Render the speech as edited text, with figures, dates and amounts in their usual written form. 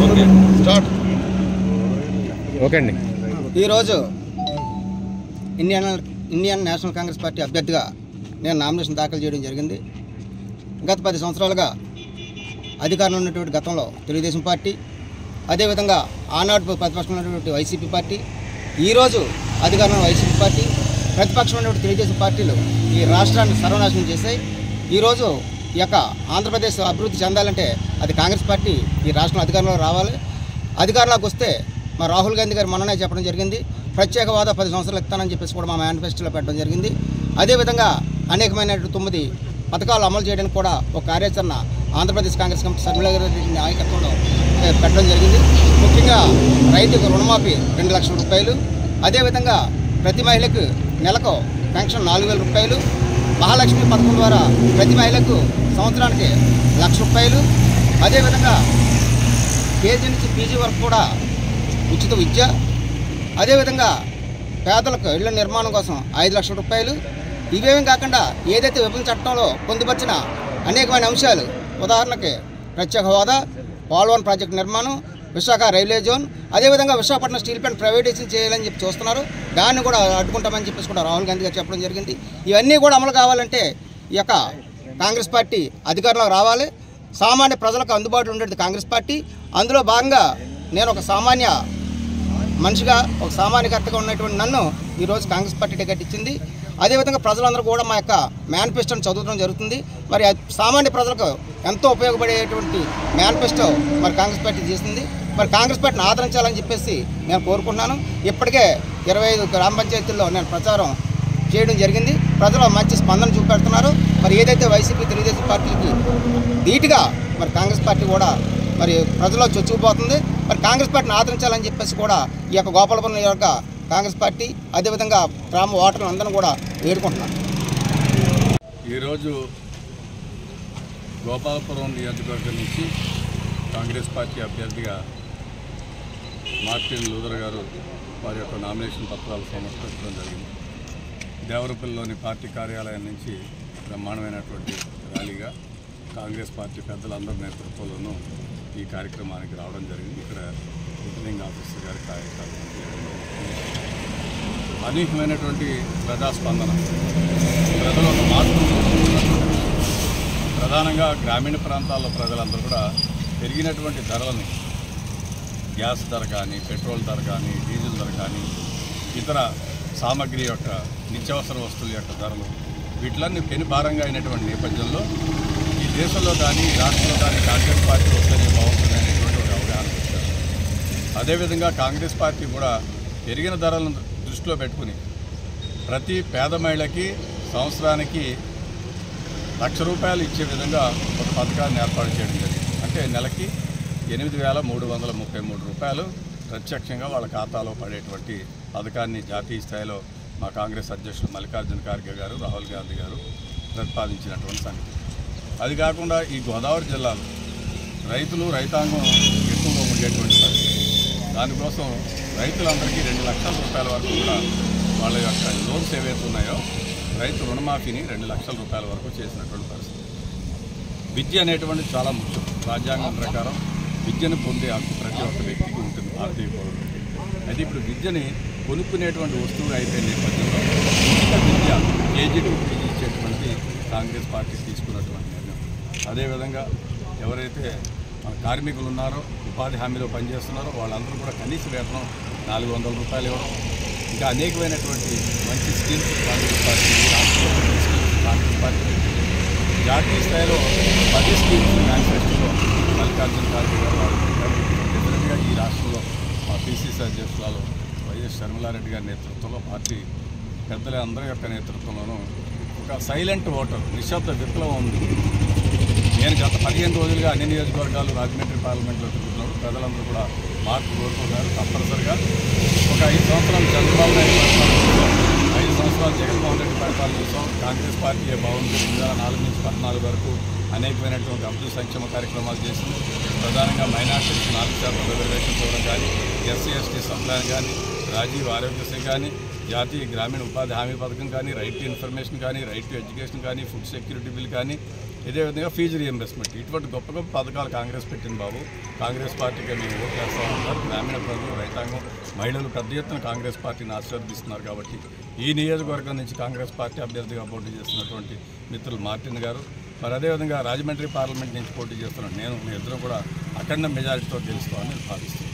Okay start. Okay అండి. ఈరోజు Indian national Congress party అభ్యర్థిగా నేను నామినేషన్ దాఖలు చేయడం జరిగింది. గత 10 సంవత్సరాలుగా అధికారంలో ఉన్నటువంటి గతంలో తెలుగుదేశం పార్టీ, అదేవిధంగా ఆనాడు ప్రతిపక్షంలో ఉన్నటువంటి వైసీపీ పార్టీ, ఈరోజు అధికారంలో వైసీపీ పార్టీ, ప్రతిపక్షంలో ఉన్నటువంటి తెలుగుదేశం పార్టీలు ఈ రాష్ట్రాన్ని సర్వనాశనం చేశాయి. ఈరోజు ఈ యొక్క ఆంధ్రప్రదేశ్ అభివృద్ధి చెందాలంటే అది కాంగ్రెస్ పార్టీ ఈ రాష్ట్రంలో అధికారంలో రావాలి. అధికారంలోకి వస్తే మా రాహుల్ గాంధీ గారు మొన్ననే చెప్పడం జరిగింది, ప్రత్యేక హోదా 10 సంవత్సరాలు ఇస్తానని చెప్పేసి కూడా మా మేనిఫెస్టోలో పెట్టడం జరిగింది. అదేవిధంగా అనేకమైన 9 పథకాలు అమలు చేయడానికి కూడా ఒక కార్యాచరణ ఆంధ్రప్రదేశ్ కాంగ్రెస్ కమిటీ సభ్యుల నాయకత్వంలో పెట్టడం జరిగింది. ముఖ్యంగా రైతుకు రుణమాఫీ 2 లక్షల రూపాయలు, అదేవిధంగా ప్రతి మహిళకు నెలకు పెన్షన్ 4,000 రూపాయలు, మహాలక్ష్మి పథకం ద్వారా ప్రతి మహిళకు సంవత్సరానికి 1,00,000 రూపాయలు, అదేవిధంగా కేజీ నుంచి పీజీ వరకు కూడా ఉచిత విద్య, అదేవిధంగా పేదలకు ఇళ్ల నిర్మాణం కోసం 5 లక్షల రూపాయలు. ఇవేమీ కాకుండా ఏదైతే విభజన చట్టంలో పొందుపరిచిన అనేకమైన అంశాలు, ఉదాహరణకి ప్రత్యేక హోదా, పోలవరం ప్రాజెక్టు నిర్మాణం, విశాఖ రైల్వే జోన్, అదేవిధంగా విశాఖపట్నం స్టీల్ ప్లాంట్ ప్రైవేటైజేషన్ చేయాలని చెప్పి చూస్తున్నారు. దాన్ని కూడా అడ్డుకుంటామని చెప్పేసి కూడా రాహుల్ గాంధీ గారు చెప్పడం జరిగింది. ఇవన్నీ కూడా అమలు కావాలంటే ఈ యొక్క కాంగ్రెస్ పార్టీ అధికారంలోకి రావాలి. సామాన్య ప్రజలకు అందుబాటులో ఉండేది కాంగ్రెస్ పార్టీ. అందులో భాగంగా నేను ఒక సామాన్య మనిషిగా, ఒక సామాన్యకర్తగా ఉన్నటువంటి నన్ను ఈరోజు కాంగ్రెస్ పార్టీ టికెట్ ఇచ్చింది. అదేవిధంగా ప్రజలందరూ కూడా మా యొక్క మేనిఫెస్టోని చదవడం జరుగుతుంది. మరి సామాన్య ప్రజలకు ఎంతో ఉపయోగపడేటువంటి మేనిఫెస్టో మరి కాంగ్రెస్ పార్టీ చేసింది. మరి కాంగ్రెస్ పార్టీని ఆదరించాలని చెప్పేసి నేను కోరుకుంటున్నాను. ఇప్పటికే 25 గ్రామ పంచాయతీల్లో నేను ప్రచారం చేయడం జరిగింది. ప్రజలు మంచి స్పందన చూపెడుతున్నారు. మరి ఏదైతే వైసీపీ తెలుగుదేశం పార్టీలకి ధీటుగా మరి కాంగ్రెస్ పార్టీ కూడా మరి ప్రజల్లో చొచ్చుకుపోతుంది. మరి కాంగ్రెస్ పార్టీని ఆదరించాలని చెప్పేసి కూడా ఈ యొక్క గోపాలపురం నియోజక కాంగ్రెస్ పార్టీ, అదేవిధంగా గ్రామ ఓటర్లు అందరూ కూడా వేడుకుంటున్నారు. ఈరోజు గోపాలపురం నియోజకవర్గం నుంచి కాంగ్రెస్ పార్టీ అభ్యర్థిగా మార్టిన్ లూథర్ గారు వారి యొక్క నామినేషన్ పత్రాలు సమర్పించడం జరిగింది. దేవరపల్లిలోని పార్టీ కార్యాలయం నుంచి బ్రహ్మాండమైనటువంటి ర్యాలీగా కాంగ్రెస్ పార్టీ పెద్దలందరి నేతృత్వంలోనూ ఈ కార్యక్రమానికి రావడం జరిగింది. ఇక్కడ రిటర్నింగ్ ఆఫీసర్ గారి కార్యక్రమం అనేకమైనటువంటి ప్రజాస్పందన, ప్రజలు ఒక మార్పు కోరుకుంటున్నటువంటి, ప్రధానంగా గ్రామీణ ప్రాంతాల్లో ప్రజలందరూ కూడా పెరిగినటువంటి ధరలని, గ్యాస్ ధర కానీ, పెట్రోల్ ధర కానీ, డీజిల్ ధర కానీ, ఇతర సామగ్రి యొక్క నిత్యావసర వస్తువుల యొక్క ధరలు, వీటిలన్నీ పెనుభారంగా అయినటువంటి నేపథ్యంలో ఈ దేశంలో కానీ రాష్ట్రంలో కానీ కాంగ్రెస్ పార్టీ వస్తేనే బాగుంటుంది అనేటువంటి ఒక అవగాహన వచ్చారు. అదేవిధంగా కాంగ్రెస్ పార్టీ కూడా పెరిగిన ధరలను దృష్టిలో పెట్టుకుని ప్రతి పేద మహిళకి సంవత్సరానికి 1,00,000 రూపాయలు ఇచ్చే విధంగా ఒక పథకాన్ని ఏర్పాటు చేయడం జరిగింది. అంటే నెలకి 8,333 రూపాయలు ప్రత్యక్షంగా వాళ్ళ ఖాతాలో పడేటువంటి పథకాన్ని జాతీయ స్థాయిలో మా కాంగ్రెస్ అధ్యక్షుడు మల్లికార్జున ఖార్గే గారు, రాహుల్ గాంధీ గారు ప్రతిపాదించినటువంటి సంగతి. అది కాకుండా ఈ గోదావరి జిల్లాలో రైతాంగం ఎక్కువగా ఉండేటువంటి పరిస్థితి. దానికోసం రైతులందరికీ 2 లక్షల రూపాయల వరకు కూడా వాళ్ళ యొక్క లోన్స్ ఏవైతే ఉన్నాయో రైతు రుణమాఫీని 2 లక్షల రూపాయల వరకు చేసినటువంటి పరిస్థితి. విద్య అనేటువంటిది చాలా ముఖ్యం. రాజ్యాంగం ప్రకారం విద్యను పొందే హక్కు ప్రతి ఒక్క వ్యక్తికి ఉంటుంది, భారతీయ పౌరుడు. అయితే ఇప్పుడు విద్యని కొనుక్కునేటువంటి వస్తువులు అయిపోయిన నేపథ్యంలో విద్య కేజీ టు పీజీ ఇచ్చేటువంటి కాంగ్రెస్ పార్టీ తీసుకున్నటువంటి నిర్ణయం. అదేవిధంగా ఎవరైతే మన కార్మికులు ఉన్నారో, ఉపాధి హామీలో పనిచేస్తున్నారో వాళ్ళందరూ కూడా కనీస వేతనం 400 రూపాయలు ఇవ్వడం, ఇంకా అనేకమైనటువంటి మంచి schemes Congress party Congress party జాతీయ స్థాయిలో 10 స్కీమ్స్ మేనిఫెస్టోలో మల్లికార్జున ఖార్గే గారు వాడుకుంటారు. డెఫినెట్గా ఈ రాష్ట్రంలో మా పిసిసి అధ్యక్షురాలు వైఎస్ షర్మిలారెడ్డి గారి నేతృత్వంలో పార్టీ పెద్దల అందరి యొక్క నేతృత్వంలోనూ ఒక సైలెంట్ ఓటర్, నిశ్శబ్ద విప్లవం ఉంది. నేను గత 15 రోజులుగా అన్ని నియోజకవర్గాలు రాజమండ్రి పార్లమెంట్లో తిరుగుతున్నారు. ప్రజలందరూ కూడా మార్పు కోరుకుంటున్నారు. తప్పనిసరిగా ఒక 5 సంవత్సరాలు చంద్రబాబు నాయుడు పరిపాలన చూసాం, 5 సంవత్సరాలు జగన్మోహన్ రెడ్డి పరిపాలన చూసాం. కాంగ్రెస్ పార్టీ బాగుంది. 2004 నుంచి 2014 వరకు అనేకమైనటువంటి అభివృద్ధి సంక్షేమ కార్యక్రమాలు చేసింది. ప్రధానంగా మైనార్టీలకు 4% రిజర్వేషన్ ఇవ్వడం కానీ, ఎస్సీ ఎస్టీ సంప్లాన్ కానీ, రాజీవ్ ఆరోగ్యశ్రీ కానీ, జాతీయ గ్రామీణ ఉపాధి హామీ పథకం కానీ, రైట్ టు ఇన్ఫర్మేషన్ కానీ, రైట్ టు ఎడ్యుకేషన్ కానీ, ఫుడ్ సెక్యూరిటీ బిల్ కానీ, ఇదే విధంగా ఫీజు రియంబర్స్మెంట్, ఇటువంటి గొప్ప గొప్ప పథకాలు కాంగ్రెస్ పెట్టింది బాబు. కాంగ్రెస్ పార్టీకి మేము ఓటు వేస్తూ ఉంటారు. గ్రామీణ ప్రజలు, రైతాంగం, మహిళలు పెద్ద ఎత్తున కాంగ్రెస్ పార్టీని ఆశీర్వదిస్తున్నారు. కాబట్టి ఈ నియోజకవర్గం నుంచి కాంగ్రెస్ పార్టీ అభ్యర్థిగా పోటీ చేస్తున్నటువంటి మిత్రులు మార్టిన్ గారు, మరి అదేవిధంగా రాజమండ్రి పార్లమెంట్ నుంచి పోటీ చేస్తున్నాను నేను, మీ ఇద్దరం కూడా అఖండ మెజారిటీతో గెలుస్తామని భావిస్తున్నాను.